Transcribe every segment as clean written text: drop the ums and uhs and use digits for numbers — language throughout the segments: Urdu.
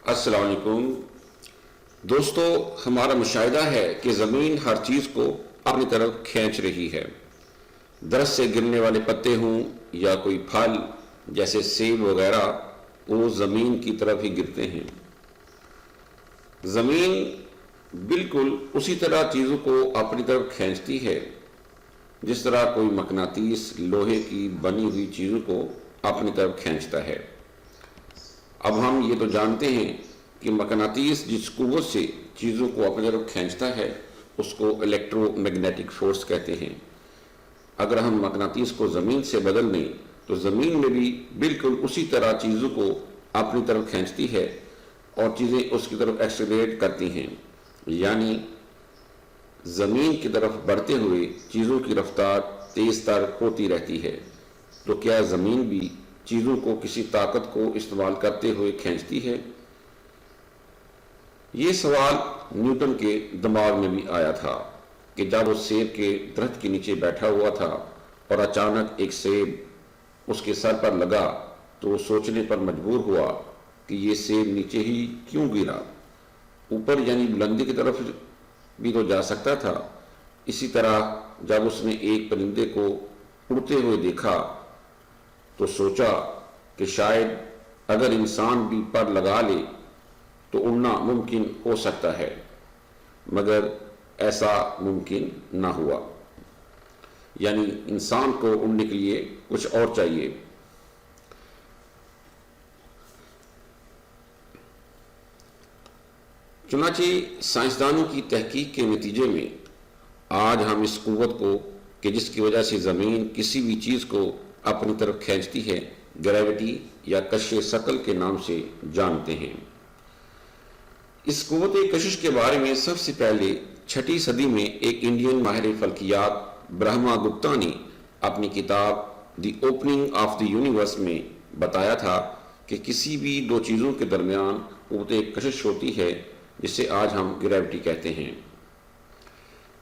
السلام علیکم دوستو، ہمارا مشاہدہ ہے کہ زمین ہر چیز کو اپنی طرف کھینچ رہی ہے۔ درخت سے گرنے والے پتے ہوں یا کوئی پھل جیسے سیب وغیرہ، وہ زمین کی طرف ہی گرتے ہیں۔ زمین بالکل اسی طرح چیزوں کو اپنی طرف کھینچتی ہے جس طرح کوئی مقناطیس لوہے کی بنی ہوئی چیزوں کو اپنی طرف کھینچتا ہے۔ اب ہم یہ تو جانتے ہیں کہ مقناطیس جس قوت سے چیزوں کو اپنی طرف کھینچتا ہے اس کو الیکٹرو میگنیٹک فورس کہتے ہیں۔ اگر ہم مقناطیس کو زمین سے بدل دیں تو زمین میں بھی بالکل اسی طرح چیزوں کو اپنی طرف کھینچتی ہے اور چیزیں اس کی طرف ایکسلریٹ کرتی ہیں، یعنی زمین کی طرف بڑھتے ہوئے چیزوں کی رفتار تیز تر ہوتی رہتی ہے۔ تو کیا زمین بھی چیزوں کو کسی طاقت کو استعمال کرتے ہوئے کھینچتی ہے؟ یہ سوال نیوٹن کے دماغ میں بھی آیا تھا کہ جب وہ سیب کے درخت کے نیچے بیٹھا ہوا تھا اور اچانک ایک سیب اس کے سر پر لگا تو وہ سوچنے پر مجبور ہوا کہ یہ سیب نیچے ہی کیوں گرا؟ اوپر یعنی بلندی کی طرف بھی تو جا سکتا تھا۔ اسی طرح جب اس نے ایک پرندے کو اڑتے ہوئے دیکھا تو سوچا کہ شاید اگر انسان بھی پر لگا لے تو اڑنا ممکن ہو سکتا ہے، مگر ایسا ممکن نہ ہوا، یعنی انسان کو اڑنے کے لیے کچھ اور چاہیے۔ چنانچہ سائنسدانوں کی تحقیق کے نتیجے میں آج ہم اس قوت کو کہ جس کی وجہ سے زمین کسی بھی چیز کو اپنی طرف کھینچتی ہے، گریوٹی یا کشش ثقل کے نام سے جانتے ہیں۔ اس قوت کشش کے بارے میں سب سے پہلے 6 صدی میں ایک انڈین ماہر فلکیات برہما گپتا نے اپنی کتاب the opening of the universe میں بتایا تھا کہ کسی بھی دو چیزوں کے درمیان قوت کشش ہوتی ہے جسے آج ہم گریوٹی کہتے ہیں۔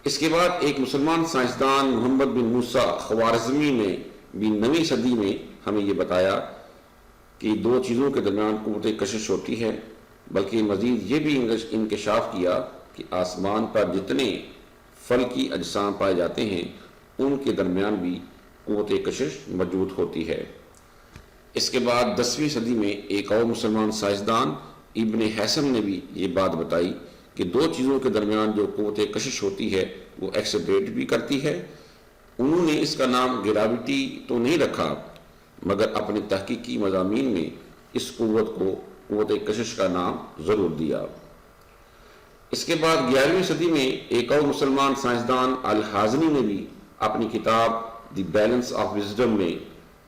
اس کے بعد ایک مسلمان سائنسدان محمد بن موسیٰ خوارزمی نے بھی 9ویں صدی میں ہمیں یہ بتایا کہ دو چیزوں کے درمیان قوت کشش ہوتی ہے، بلکہ مزید یہ بھی انکشاف کیا کہ آسمان پر جتنے فلکی اجسام پائے جاتے ہیں ان کے درمیان بھی قوت کشش موجود ہوتی ہے۔ اس کے بعد 10ویں صدی میں ایک اور مسلمان سائنسدان ابن حیثم نے بھی یہ بات بتائی کہ دو چیزوں کے درمیان جو قوت کشش ہوتی ہے وہ ایکسلریٹ بھی کرتی ہے۔ انہوں نے اس کا نام گریوٹی تو نہیں رکھا، مگر اپنے تحقیقی مضامین میں اس قوت کو قوت کشش کا نام ضرور دیا۔ اس کے بعد 11ویں صدی میں ایک اور مسلمان سائنسدان الحازمی نے بھی اپنی کتاب دی بیلنس آف وزڈم میں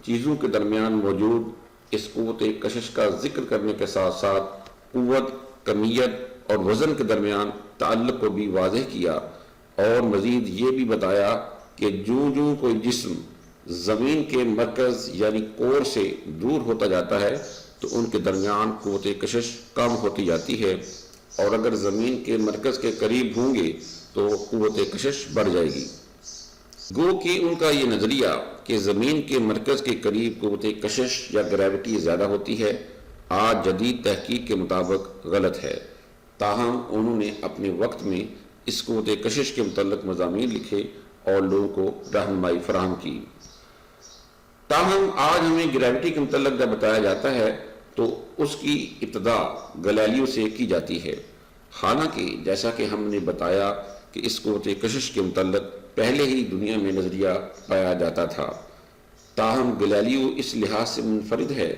چیزوں کے درمیان موجود اس قوت کشش کا ذکر کرنے کے ساتھ ساتھ قوت، کمیت اور وزن کے درمیان تعلق کو بھی واضح کیا، اور مزید یہ بھی بتایا کہ جو کوئی جسم زمین کے مرکز یعنی کور سے دور ہوتا جاتا ہے تو ان کے درمیان قوت کشش کم ہوتی جاتی ہے، اور اگر زمین کے مرکز کے قریب ہوں گے تو قوت کشش بڑھ جائے گی۔ گو کہ ان کا یہ نظریہ کہ زمین کے مرکز کے قریب قوت کشش یا گریوٹی زیادہ ہوتی ہے آج جدید تحقیق کے مطابق غلط ہے، تاہم انہوں نے اپنے وقت میں اس قوت کشش کے متعلق مضامین لکھے اور لوگوں کو رہنمائی فراہم کی۔ تاہم آج ہمیں گریوٹی کے متعلق جب بتایا جاتا ہے تو اس کی ابتدا گلیلیو سے کی جاتی ہے، حالانکہ جیسا کہ ہم نے بتایا کہ اس قوت کشش کے متعلق پہلے ہی دنیا میں نظریہ پایا جاتا تھا۔ تاہم گلیلیو اس لحاظ سے منفرد ہے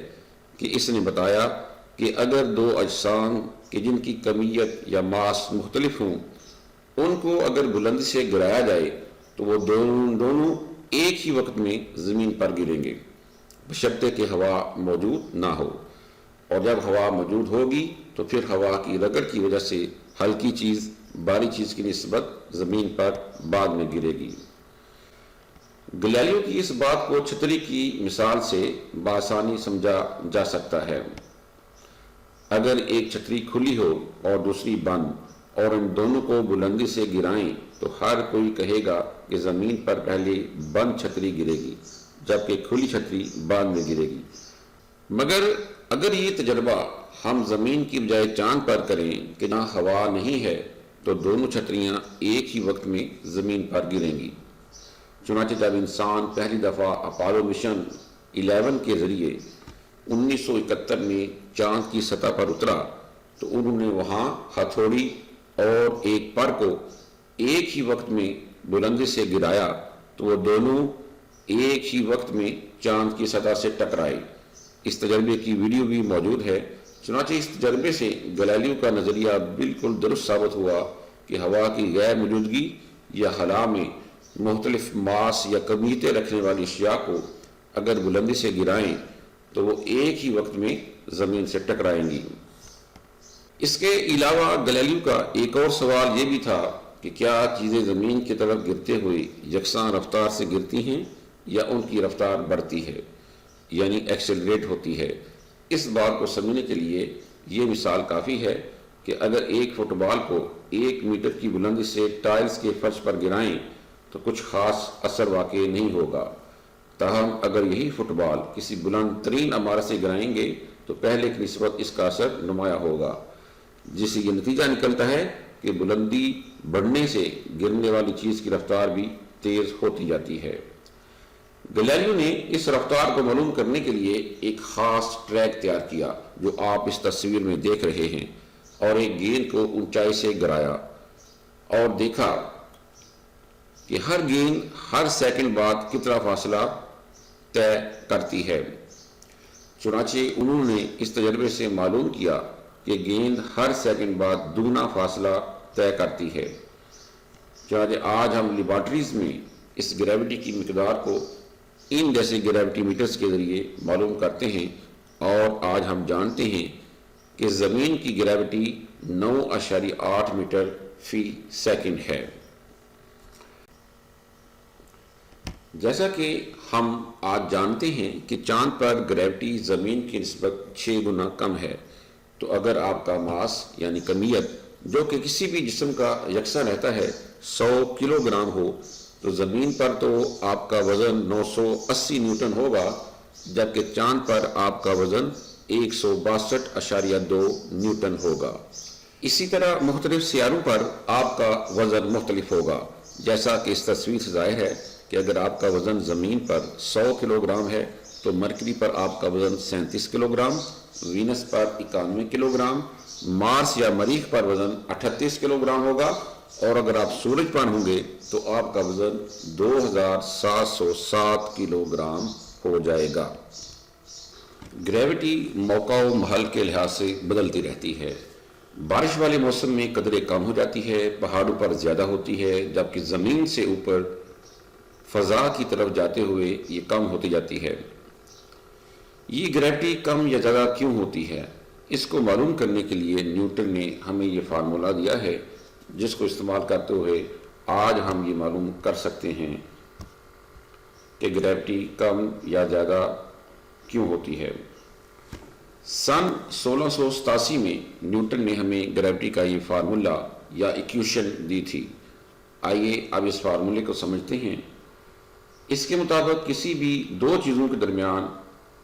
کہ اس نے بتایا کہ اگر دو اجسام کہ جن کی کمیت یا ماس مختلف ہوں ان کو اگر بلندی سے گرایا جائے تو وہ دونوں ایک ہی وقت میں زمین پر گریں گے، بشرطے کہ ہوا موجود نہ ہو، اور جب ہوا موجود ہوگی تو پھر ہوا کی رگڑ کی وجہ سے ہلکی چیز بھاری چیز کی نسبت زمین پر بعد میں گرے گی۔ گلیلیو کی اس بات کو چھتری کی مثال سے بآسانی سمجھا جا سکتا ہے۔ اگر ایک چھتری کھلی ہو اور دوسری بند اور ان دونوں کو بلندی سے گرائیں تو ہر کوئی کہے گا کہ زمین پر پہلے بند چھتری گرے گی جبکہ کھلی چھتری بعد میں گرے گی، مگر اگر یہ تجربہ ہم زمین کی بجائے چاند پر کریں کہ جہاں ہوا نہیں ہے تو دونوں چھتریاں ایک ہی وقت میں زمین پر گریں گی۔ چنانچہ جب انسان پہلی دفعہ اپولو مشن 11 کے ذریعے 1971 میں چاند کی سطح پر اترا تو انہوں نے وہاں ہتھوڑی اور ایک پر کو ایک ہی وقت میں بلندی سے گرایا تو وہ دونوں ایک ہی وقت میں چاند کی سطح سے ٹکرائے۔ اس تجربے کی ویڈیو بھی موجود ہے۔ چنانچہ اس تجربے سے گلیلیو کا نظریہ بالکل درست ثابت ہوا کہ ہوا کی غیر موجودگی یا خلا میں مختلف ماس یا کمیتیں رکھنے والی اشیاء کو اگر بلندی سے گرائیں تو وہ ایک ہی وقت میں زمین سے ٹکرائیں گی۔ اس کے علاوہ گلیلیو کا ایک اور سوال یہ بھی تھا کہ کیا چیزیں زمین کی طرف گرتے ہوئے یکساں رفتار سے گرتی ہیں یا ان کی رفتار بڑھتی ہے، یعنی ایکسلریٹ ہوتی ہے۔ اس بات کو سمجھنے کے لیے یہ مثال کافی ہے کہ اگر ایک فٹ بال کو 1 میٹر کی بلندی سے ٹائلز کے فرش پر گرائیں تو کچھ خاص اثر واقع نہیں ہوگا، تاہم اگر یہی فٹ بال کسی بلند ترین عمارت سے گرائیں گے تو پہلے کی نسبت اس کا اثر نمایاں ہوگا، جس سے یہ نتیجہ نکلتا ہے کہ بلندی بڑھنے سے گرنے والی چیز کی رفتار بھی تیز ہوتی جاتی ہے۔ گلیلیو نے اس رفتار کو معلوم کرنے کے لیے ایک خاص ٹریک تیار کیا جو آپ اس تصویر میں دیکھ رہے ہیں، اور ایک گیند کو اونچائی سے گرایا اور دیکھا کہ ہر گیند ہر سیکنڈ بعد کتنا فاصلہ طے کرتی ہے۔ چنانچہ انہوں نے اس تجربے سے معلوم کیا کہ گیند ہر سیکنڈ بعد دگنا فاصلہ طے کرتی ہے۔ چنانچہ آج ہم لیبارٹریز میں اس گریوٹی کی مقدار کو ان جیسے گریوٹی میٹرز کے ذریعے معلوم کرتے ہیں، اور آج ہم جانتے ہیں کہ زمین کی گریوٹی 9.8 میٹر فی سیکنڈ ہے۔ جیسا کہ ہم آج جانتے ہیں کہ چاند پر گریوٹی زمین کی نسبت 6 گنا کم ہے، تو اگر آپ کا ماس یعنی کمیت جو کہ کسی بھی جسم کا یکساں رہتا ہے 100 کلو گرام ہو تو زمین پر تو آپ کا وزن 980 نیوٹن ہوگا، جبکہ چاند پر آپ کا وزن 162.2 نیوٹن ہوگا۔ اسی طرح مختلف سیاروں پر آپ کا وزن مختلف ہوگا، جیسا کہ اس تصویر سے ظاہر ہے کہ اگر آپ کا وزن زمین پر 100 کلو گرام ہے تو مرکری پر آپ کا وزن 37 کلو گرام، وینس پر 91 کلو گرام، مارس یا مریخ پر وزن 38 کلو گرام ہوگا، اور اگر آپ سورج پر ہوں گے تو آپ کا وزن 2707 کلو گرام ہو جائے گا۔ گریوٹی موقع و محل کے لحاظ سے بدلتی رہتی ہے۔ بارش والے موسم میں قدرے کم ہو جاتی ہے، پہاڑوں پر زیادہ ہوتی ہے، جبکہ زمین سے اوپر فضا کی طرف جاتے ہوئے یہ کم ہوتی جاتی ہے۔ یہ گریوٹی کم یا زیادہ کیوں ہوتی ہے، اس کو معلوم کرنے کے لیے نیوٹن نے ہمیں یہ فارمولہ دیا ہے، جس کو استعمال کرتے ہوئے آج ہم یہ معلوم کر سکتے ہیں کہ گریوٹی کم یا زیادہ کیوں ہوتی ہے۔ سن 1687 میں نیوٹن نے ہمیں گریوٹی کا یہ فارمولہ یا ایکویشن دی تھی۔ آئیے اب اس فارمولے کو سمجھتے ہیں۔ اس کے مطابق کسی بھی دو چیزوں کے درمیان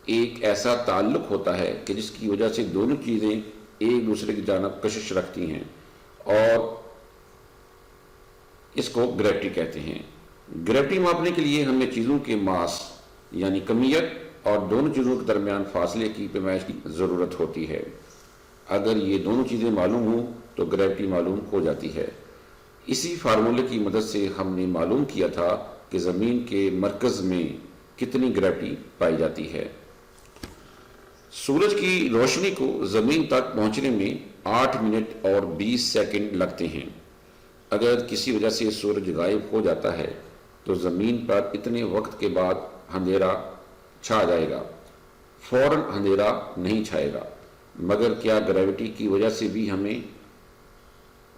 ایک ایسا تعلق ہوتا ہے کہ جس کی وجہ سے دونوں چیزیں ایک دوسرے کی جانب کشش رکھتی ہیں، اور اس کو گریوٹی کہتے ہیں۔ گریوٹی ماپنے کے لیے ہمیں چیزوں کے ماس یعنی کمیت اور دونوں چیزوں کے درمیان فاصلے کی پیمائش کی ضرورت ہوتی ہے۔ اگر یہ دونوں چیزیں معلوم ہوں تو گریوٹی معلوم ہو جاتی ہے۔ اسی فارمولے کی مدد سے ہم نے معلوم کیا تھا کہ زمین کے مرکز میں کتنی گریوٹی پائی جاتی ہے۔ سورج کی روشنی کو زمین تک پہنچنے میں 8 منٹ اور 20 سیکنڈ لگتے ہیں۔ اگر کسی وجہ سے سورج غائب ہو جاتا ہے تو زمین پر اتنے وقت کے بعد اندھیرا چھا جائے گا۔ فوراً اندھیرا نہیں چھائے گا، مگر کیا گریوٹی کی وجہ سے بھی ہمیں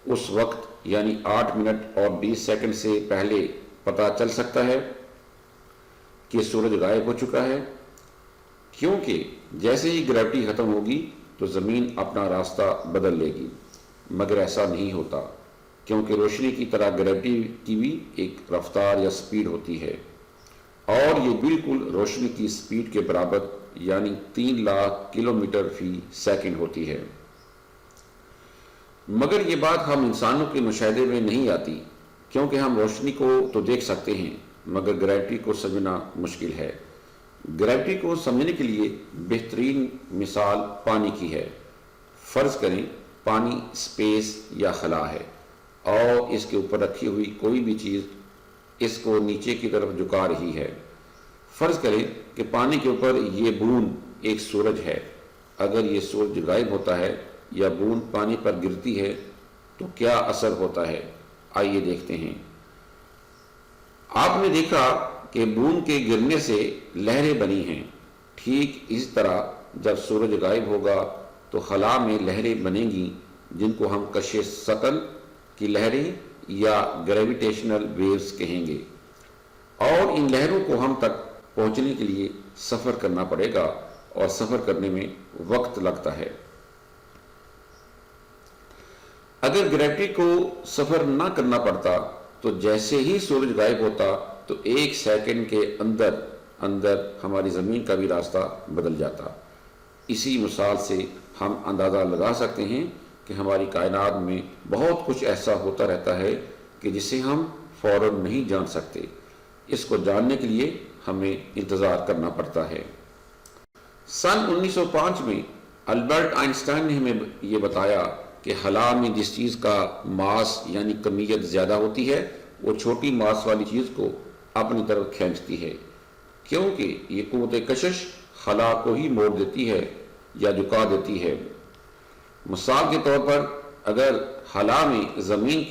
اس وقت یعنی 8 منٹ اور 20 سیکنڈ سے پہلے پتہ چل سکتا ہے کہ سورج غائب ہو چکا ہے؟ کیونکہ جیسے ہی گریوٹی ختم ہوگی تو زمین اپنا راستہ بدل لے گی، مگر ایسا نہیں ہوتا، کیونکہ روشنی کی طرح گریوٹی کی بھی ایک رفتار یا سپیڈ ہوتی ہے، اور یہ بالکل روشنی کی سپیڈ کے برابر یعنی 3 لاکھ کلومیٹر فی سیکنڈ ہوتی ہے۔ مگر یہ بات ہم انسانوں کے مشاہدے میں نہیں آتی، کیونکہ ہم روشنی کو تو دیکھ سکتے ہیں مگر گریوٹی کو سمجھنا مشکل ہے۔ گریوٹی کو سمجھنے کے لیے بہترین مثال پانی کی ہے۔ فرض کریں پانی اسپیس یا خلا ہے اور اس کے اوپر رکھی ہوئی کوئی بھی چیز اس کو نیچے کی طرف جھکا رہی ہے۔ فرض کریں کہ پانی کے اوپر یہ بوند ایک سورج ہے۔ اگر یہ سورج غائب ہوتا ہے یا بوند پانی پر گرتی ہے تو کیا اثر ہوتا ہے؟ آئیے دیکھتے ہیں۔ آپ نے دیکھا کہ بوند کے گرنے سے لہریں بنی ہیں۔ ٹھیک اس طرح جب سورج غائب ہوگا تو خلا میں لہریں بنیں گی جن کو ہم کشش ثقل کی لہریں یا گریویٹیشنل ویوز کہیں گے، اور ان لہروں کو ہم تک پہنچنے کے لیے سفر کرنا پڑے گا اور سفر کرنے میں وقت لگتا ہے۔ اگر گریوٹی کو سفر نہ کرنا پڑتا تو جیسے ہی سورج غائب ہوتا تو 1 سیکنڈ کے اندر ہماری زمین کا بھی راستہ بدل جاتا۔ اسی مثال سے ہم اندازہ لگا سکتے ہیں کہ ہماری کائنات میں بہت کچھ ایسا ہوتا رہتا ہے کہ جسے ہم فوراً نہیں جان سکتے۔ اس کو جاننے کے لیے ہمیں انتظار کرنا پڑتا ہے۔ سن 1905 میں البرٹ آئنسٹائن نے ہمیں یہ بتایا کہ خلا میں جس چیز کا ماس یعنی کمیت زیادہ ہوتی ہے وہ چھوٹی ماس والی چیز کو اپنی طرف کھینچتی ہے، کیونکہ یہ قوت کشش خلا کو ہی موڑ دیتی ہے یا جھکا دیتی ہے۔ مثال کے طور پر اگر خلا میں زمین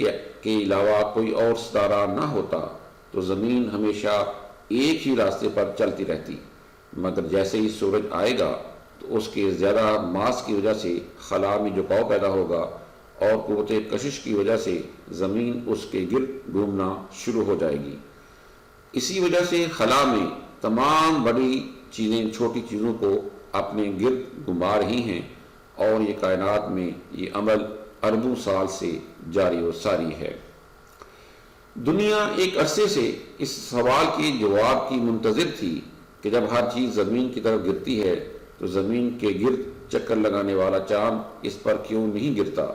کے علاوہ کوئی اور ستارہ نہ ہوتا تو زمین ہمیشہ ایک ہی راستے پر چلتی رہتی، مگر جیسے ہی سورج آئے گا تو اس کے زیادہ ماس کی وجہ سے خلا میں جھکاؤ پیدا ہوگا اور قوت کشش کی وجہ سے زمین اس کے گرد گھومنا شروع ہو جائے گی۔ اسی وجہ سے خلا میں تمام بڑی چیزیں چھوٹی چیزوں کو اپنے گرد گھما رہی ہیں، اور یہ کائنات میں یہ عمل اربوں سال سے جاری و ساری ہے۔ دنیا ایک عرصے سے اس سوال کے جواب کی منتظر تھی کہ جب ہر چیز زمین کی طرف گرتی ہے تو زمین کے گرد چکر لگانے والا چاند اس پر کیوں نہیں گرتا؟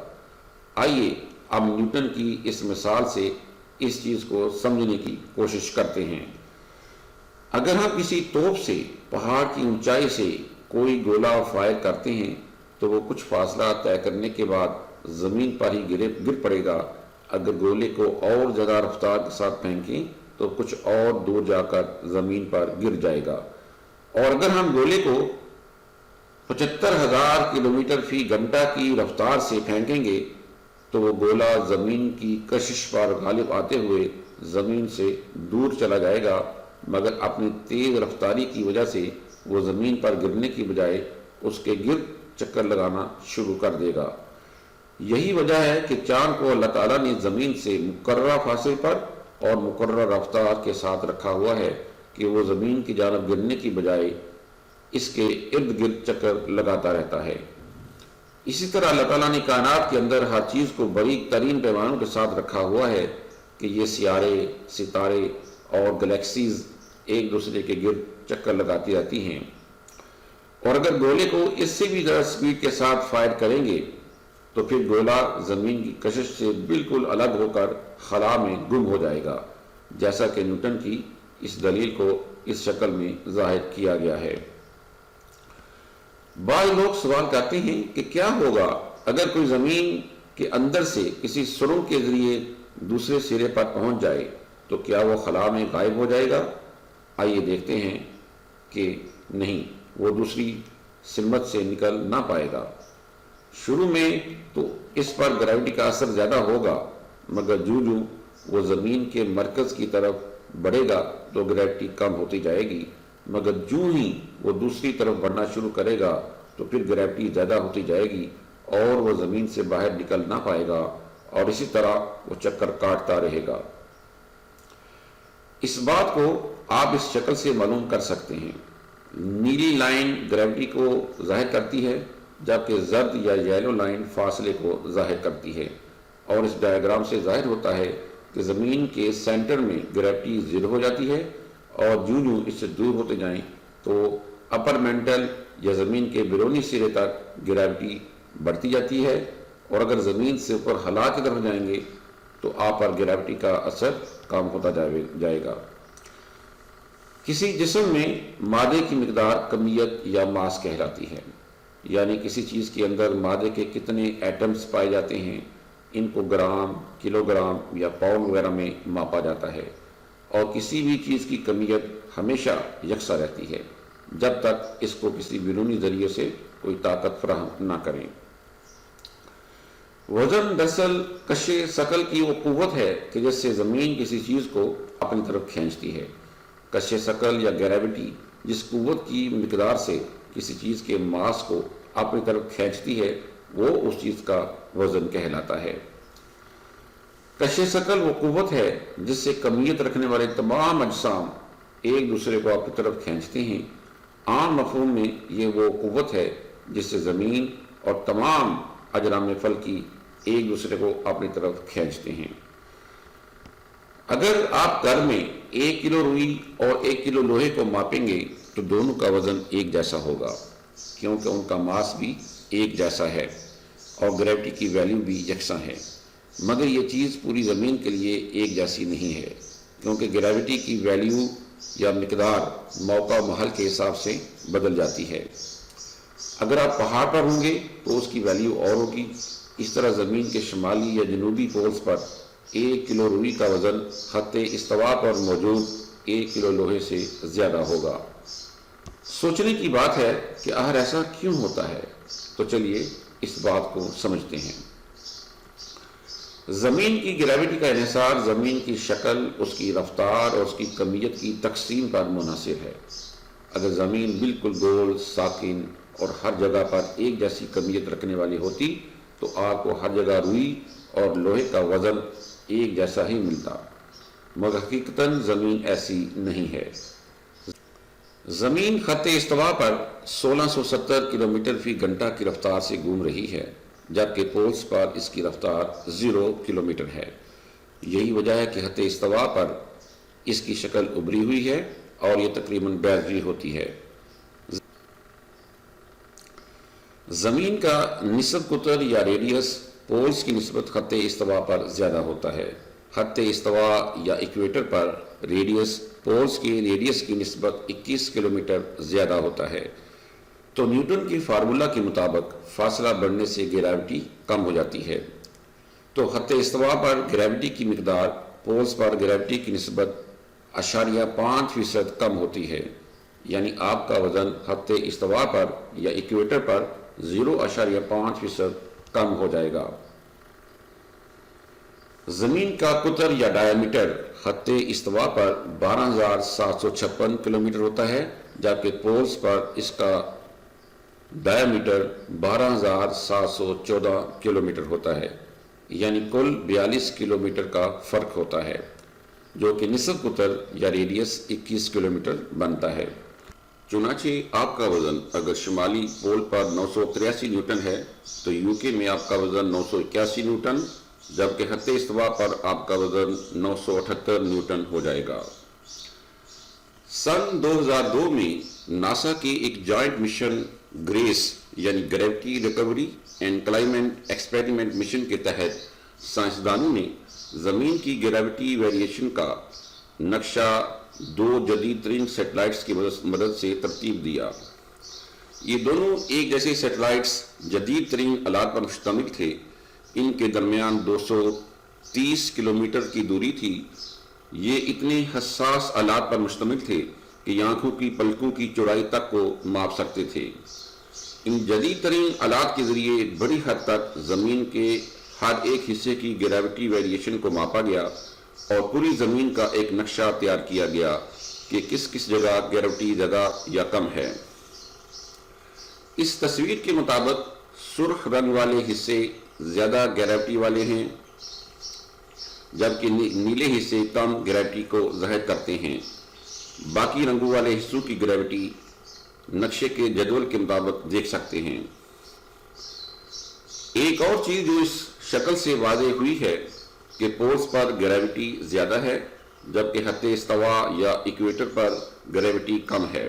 آئیے اب نیوٹن کی اس مثال سے اس چیز کو سمجھنے کی کوشش کرتے ہیں۔ اگر ہم کسی توپ سے پہاڑ کی اونچائی سے کوئی گولہ فائر کرتے ہیں تو وہ کچھ فاصلہ طے کرنے کے بعد زمین پر ہی گر پڑے گا۔ اگر گولے کو اور زیادہ رفتار کے ساتھ پھینکیں تو کچھ اور دور جا کر زمین پر گر جائے گا، اور اگر ہم گولے کو 75,000 کلومیٹر فی گھنٹہ کی رفتار سے پھینکیں گے تو وہ گولہ زمین کی کشش پر غالب آتے ہوئے زمین سے دور چلا جائے گا، مگر اپنی تیز رفتاری کی وجہ سے وہ زمین پر گرنے کی بجائے اس کے گرد چکر لگانا شروع کر دے گا۔ یہی وجہ ہے کہ چاند کو اللہ تعالیٰ نے زمین سے مقررہ فاصلے پر اور مقررہ رفتار کے ساتھ رکھا ہوا ہے کہ وہ زمین کی جانب گرنے کی بجائے اس کے ارد گرد چکر لگاتا رہتا ہے۔ اسی طرح اللہ تعالیٰ نے کائنات کے اندر ہر چیز کو باریک ترین پیمانوں کے ساتھ رکھا ہوا ہے کہ یہ سیارے، ستارے اور گلیکسیز ایک دوسرے کے گرد چکر لگاتی رہتی ہیں، اور اگر گولے کو اس سے بھی زیادہ سپیڈ کے ساتھ فائر کریں گے تو پھر گولہ زمین کی کشش سے بالکل الگ ہو کر خلا میں گم ہو جائے گا، جیسا کہ نیوٹن کی اس دلیل کو اس شکل میں ظاہر کیا گیا ہے۔ بعض لوگ سوال کرتے ہیں کہ کیا ہوگا اگر کوئی زمین کے اندر سے کسی سرنگ کے ذریعے دوسرے سرے پر پہنچ جائے تو کیا وہ خلا میں غائب ہو جائے گا؟ آئیے دیکھتے ہیں کہ نہیں، وہ دوسری سمت سے نکل نہ پائے گا۔ شروع میں تو اس پر گریوٹی کا اثر زیادہ ہوگا، مگر جو وہ زمین کے مرکز کی طرف بڑھے گا تو گریوٹی کم ہوتی جائے گی، مگر جو ہی وہ دوسری طرف بڑھنا شروع کرے گا تو پھر گریوٹی زیادہ ہوتی جائے گی اور وہ زمین سے باہر نکل نہ پائے گا، اور اسی طرح وہ چکر کاٹتا رہے گا۔ اس بات کو آپ اس شکل سے معلوم کر سکتے ہیں۔ نیلی لائن گریوٹی کو ظاہر کرتی ہے، جبکہ زرد یا یلو لائن فاصلے کو ظاہر کرتی ہے، اور اس ڈائیگرام سے ظاہر ہوتا ہے کہ زمین کے سینٹر میں گریوٹی زیرو ہو جاتی ہے، اور جو اس سے دور ہوتے جائیں تو اپر مینٹل یا زمین کے بیرونی سرے تک گریوٹی بڑھتی جاتی ہے، اور اگر زمین سے اوپر ہلا کی طرف جائیں گے تو آپ پر گریوٹی کا اثر کم ہوتا جائے گا۔ کسی جسم میں مادے کی مقدار کمیت یا ماس کہلاتی ہے، یعنی کسی چیز کے اندر مادے کے کتنے ایٹمز پائے جاتے ہیں، ان کو گرام، کلو گرام یا پاؤنڈ وغیرہ میں ماپا جاتا ہے، اور کسی بھی چیز کی کمیت ہمیشہ یکساں رہتی ہے جب تک اس کو کسی بیرونی ذریعے سے کوئی طاقت فراہم نہ کریں۔ وزن دراصل کش ثقل کی وہ قوت ہے کہ جس سے زمین کسی چیز کو اپنی طرف کھینچتی ہے۔ کش ثقل یا گریوٹی جس قوت کی مقدار سے کسی چیز کے ماس کو اپنی طرف کھینچتی ہے وہ اس چیز کا وزن کہلاتا ہے۔ کش ثقل وہ قوت ہے جس سے کمیت رکھنے والے تمام اجسام ایک دوسرے کو اپنی طرف کھینچتے ہیں۔ عام مفہوم میں یہ وہ قوت ہے جس سے زمین اور تمام اجرام فلکی ایک دوسرے کو اپنی طرف کھینچتے ہیں۔ اگر آپ گھر میں 1 کلو روئی اور 1 کلو لوہے کو ماپیں گے تو دونوں کا وزن ایک جیسا ہوگا، کیونکہ ان کا ماس بھی ایک جیسا ہے اور گریوٹی کی ویلیو بھی یکساں ہے۔ مگر یہ چیز پوری زمین کے لیے ایک جیسی نہیں ہے، کیونکہ گریوٹی کی ویلیو یا مقدار موقع و محل کے حساب سے بدل جاتی ہے۔ اگر آپ پہاڑ پر ہوں گے تو اس کی ویلیو اور ہوگی۔ اس طرح زمین کے شمالی یا جنوبی پولز پر 1 کلو روئی کا وزن خط استوا پر موجود 1 کلو لوہے سے زیادہ ہوگا۔ سوچنے کی بات ہے کہ آخر ایسا کیوں ہوتا ہے، تو چلیے اس بات کو سمجھتے ہیں۔ زمین کی گریوٹی کا انحصار زمین کی شکل، اس کی رفتار اور اس کی کمیت کی تقسیم پر منحصر ہے۔ اگر زمین بالکل گول، ساکن اور ہر جگہ پر ایک جیسی کمیت رکھنے والی ہوتی تو آپ کو ہر جگہ روئی اور لوہے کا وزن ایک جیسا ہی ملتا، مگر حقیقتاً زمین ایسی نہیں ہے۔ زمین خط استوا پر 1670 کلومیٹر فی گھنٹہ کی رفتار سے گھوم رہی ہے، جبکہ پولز پر اس کی رفتار 0 کلومیٹر ہے۔ یہی وجہ ہے کہ خط استوا پر اس کی شکل ابھری ہوئی ہے اور یہ تقریباً بیضوی ہوتی ہے۔ زمین کا نصف قطر یا ریڈیس پولز کی نسبت خط استوا پر زیادہ ہوتا ہے۔ خط استوا یا ایکویٹر پر ریڈیس پولز کی ریڈیس کی نسبت 21 کلومیٹر زیادہ ہوتا ہے۔ تو نیوٹن کی فارمولا کے مطابق فاصلہ بڑھنے سے گریوٹی کم ہو جاتی ہے۔ تو خط استوا پر گریوٹی کی مقدار پولز پر گریوٹی کی نسبت 0.5% کم ہوتی ہے، یعنی آپ کا وزن خط استوا پر یا ایکویٹر پر 0.5% کم ہو جائے گا۔ زمین کا قطر یا ڈائیمیٹر خط استوا پر 12,756 کلومیٹر ہوتا ہے، جبکہ پولز پر اس کا ڈائیمیٹر 12,714 کلومیٹر ہوتا ہے، یعنی کل 42 کلومیٹر کا فرق ہوتا ہے، جو کہ نصف قطر یا ریڈیس 21 کلومیٹر بنتا ہے۔ چنانچہ آپ کا وزن اگر شمالی پول پر 983 نیوٹن ہے تو یوکے میں آپ کا وزن 981 نیوٹن، جبکہ خط استوا پر آپ کا وزن 978 نیوٹن ہو جائے گا۔ سن 2002 میں ناسا کی ایک جوائنٹ مشن گریس یعنی gravity recovery and climate experiment mission کے تحت سائنسدانوں نے زمین کی گریوٹی ویریشن کا نقشہ 2 جدید ترین سیٹلائٹس کی مدد سے ترتیب دیا۔ یہ دونوں ایک جیسے سیٹلائٹس جدید ترین آلات پر مشتمل تھے۔ ان کے درمیان 230 کلومیٹر کی دوری تھی۔ یہ اتنے حساس آلات پر مشتمل تھے کہ یہ آنکھوں کی پلکوں کی چوڑائی تک کو ماپ سکتے تھے۔ ان جدید ترین آلات کے ذریعے بڑی حد تک زمین کے ہر ایک حصے کی گریوٹی ویریشن کو ماپا گیا اور پوری زمین کا ایک نقشہ تیار کیا گیا کہ کس کس جگہ گریوٹی زیادہ یا کم ہے۔ اس تصویر کے مطابق سرخ رنگ والے حصے زیادہ گریوٹی والے ہیں، جبکہ نیلے حصے کم گریوٹی کو ظاہر کرتے ہیں۔ باقی رنگوں والے حصوں کی گریوٹی نقشے کے جدول کے مطابق دیکھ سکتے ہیں۔ ایک اور چیز جو اس شکل سے واضح ہوئی ہے کہ پولز پر گریوٹی زیادہ ہے، جبکہ خط استوا یا ایکویٹر پر گریوٹی کم ہے۔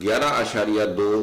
11.2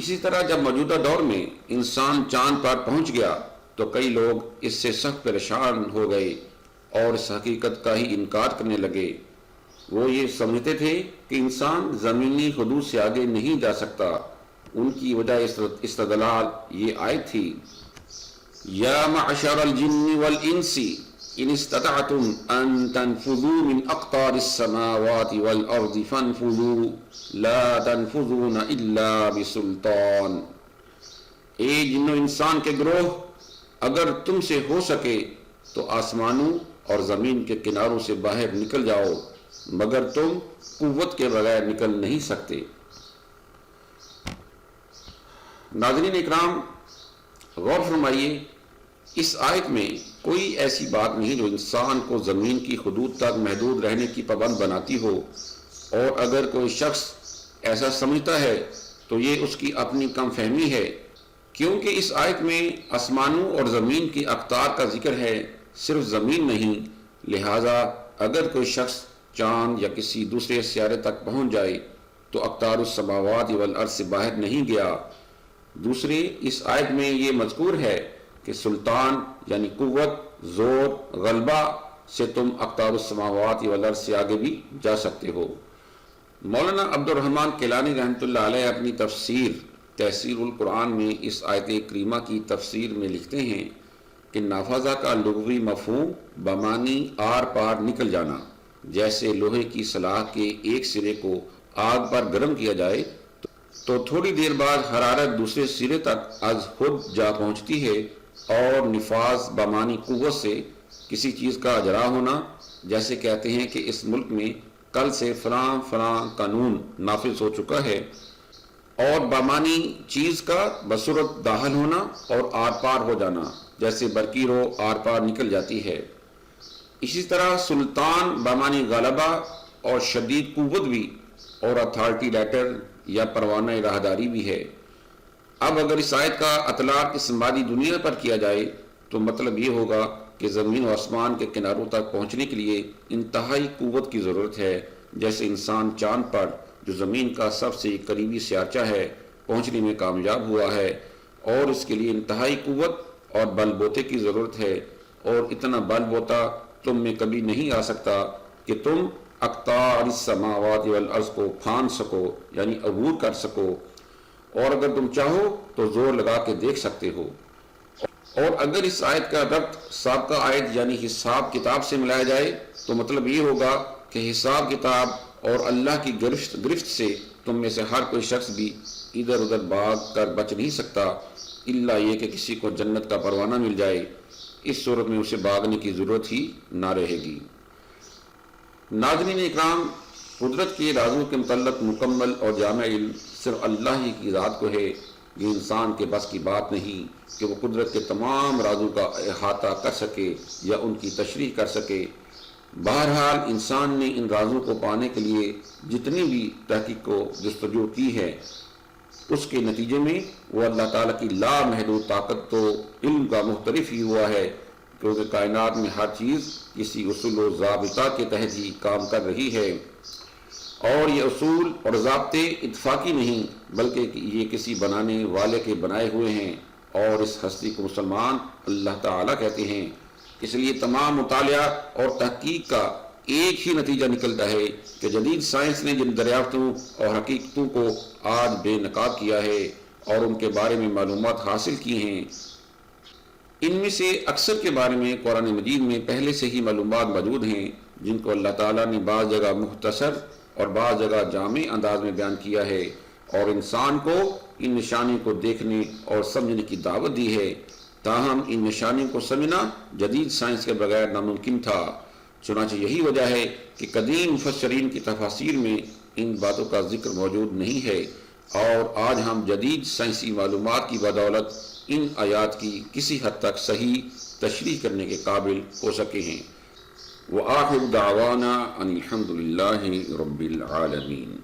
اسی طرح جب موجودہ دور میں انسان چاند پر پہنچ گیا تو کئی لوگ اس سے سخت پریشان ہو گئے اور اس حقیقت کا ہی انکار کرنے لگے۔ وہ یہ سمجھتے تھے کہ انسان زمینی حدود سے آگے نہیں جا سکتا۔ ان کی وجہ استدلال یہ آیت تھی، یا معشر الجن والانس ان استطعتم ان تنفذوا من اقطار السماوات والارض فانفذوا لا تنفذون الا بسلطان۔ اے جن و انسان کے گروہ، اگر تم سے ہو سکے تو آسمانوں اور زمین کے کناروں سے باہر نکل جاؤ، مگر تم قوت کے بغیر نکل نہیں سکتے۔ ناظرین اکرام، غور فرمائیے، اس آیت میں کوئی ایسی بات نہیں جو انسان کو زمین کی حدود تک محدود رہنے کی پابند بناتی ہو، اور اگر کوئی شخص ایسا سمجھتا ہے تو یہ اس کی اپنی کم فہمی ہے، کیونکہ اس آیت میں آسمانوں اور زمین کی اقطار کا ذکر ہے، صرف زمین نہیں۔ لہٰذا اگر کوئی شخص چاند یا کسی دوسرے سیارے تک پہنچ جائے تو اقطار السماوات والارض سے باہر نہیں گیا۔ دوسرے، اس آیت میں یہ مذکور ہے کہ سلطان یعنی قوت، زور، غلبہ سے تم اقطار السماوات والارض سے آگے بھی جا سکتے ہو۔ مولانا عبد الرحمن کیلانی رحمۃ اللہ علیہ اپنی تفسیر القرآن میں اس آیت کریمہ کی تفسیر میں لکھتے ہیں کہ نافذہ کا لغوی مفہوم بمانی آر پار نکل جانا، جیسے لوہے کی سلاخ کے ایک سرے کو آگ پر گرم کیا جائے تو تھوڑی دیر بعد حرارت دوسرے سرے تک از خود جا پہنچتی ہے، اور نفاذ بمانی قوت سے کسی چیز کا اجرا ہونا، جیسے کہتے ہیں کہ اس ملک میں کل سے فلاں قانون نافذ ہو چکا ہے، اور بامانی چیز کا بصورت داخل ہونا اور آر پار ہو جانا، جیسے برقی رو آر پار نکل جاتی ہے۔ اسی طرح سلطان بامانی غلبہ اور شدید قوت بھی، اور اتھارٹی لیٹر یا پروانہ راہداری بھی ہے۔ اب اگر اس آیت کا اطلاق اس مادی دنیا پر کیا جائے تو مطلب یہ ہوگا کہ زمین و آسمان کے کناروں تک پہنچنے کے لیے انتہائی قوت کی ضرورت ہے، جیسے انسان چاند پر جو زمین کا سب سے قریبی سیارچہ ہے پہنچنے میں کامیاب ہوا ہے، اور اس کے لیے انتہائی قوت اور بل بوتے کی ضرورت ہے، اور اتنا بل بوتا تم میں کبھی نہیں آ سکتا کہ تم اقطار السماوات والارض کو پھاند سکو، یعنی عبور کر سکو، اور اگر تم چاہو تو زور لگا کے دیکھ سکتے ہو۔ اور اگر اس آیت کا ربط سابقہ آیت یعنی حساب کتاب سے ملایا جائے تو مطلب یہ ہوگا کہ حساب کتاب اور اللہ کی گرفت سے تم میں سے ہر کوئی شخص بھی ادھر ادھر بھاگ کر بچ نہیں سکتا، الا یہ کہ کسی کو جنت کا پروانہ مل جائے، اس صورت میں اسے بھاگنے کی ضرورت ہی نہ رہے گی۔ ناظرین اکرام، قدرت کے رازوں کے متعلق مکمل اور جامع علم صرف اللہ ہی کی ذات کو ہے۔ یہ انسان کے بس کی بات نہیں کہ وہ قدرت کے تمام رازوں کا احاطہ کر سکے یا ان کی تشریح کر سکے۔ بہرحال انسان نے ان رازوں کو پانے کے لیے جتنی بھی تحقیق و جستجو کی ہے، اس کے نتیجے میں وہ اللہ تعالیٰ کی لامحدود طاقت تو علم کا محترف ہی ہوا ہے، کیونکہ کائنات میں ہر چیز کسی اصول و ضابطہ کے تحت ہی کام کر رہی ہے، اور یہ اصول اور ضابطے اتفاقی نہیں بلکہ یہ کسی بنانے والے کے بنائے ہوئے ہیں، اور اس ہستی کو مسلمان اللہ تعالیٰ کہتے ہیں۔ اس لیے تمام مطالعہ اور تحقیق کا ایک ہی نتیجہ نکلتا ہے کہ جدید سائنس نے جن دریافتوں اور حقیقتوں کو آج بے نقاب کیا ہے اور ان کے بارے میں معلومات حاصل کی ہیں، ان میں سے اکثر کے بارے میں قرآن مجید میں پہلے سے ہی معلومات موجود ہیں، جن کو اللہ تعالیٰ نے بعض جگہ مختصر اور بعض جگہ جامع انداز میں بیان کیا ہے، اور انسان کو ان نشانیوں کو دیکھنے اور سمجھنے کی دعوت دی ہے۔ تاہم ان نشانیوں کو سمجھنا جدید سائنس کے بغیر ناممکن تھا، چنانچہ یہی وجہ ہے کہ قدیم مفسرین کی تفاسیر میں ان باتوں کا ذکر موجود نہیں ہے، اور آج ہم جدید سائنسی معلومات کی بدولت ان آیات کی کسی حد تک صحیح تشریح کرنے کے قابل ہو سکے ہیں۔ وآخر دعوانا ان الحمد للہ رب العالمین۔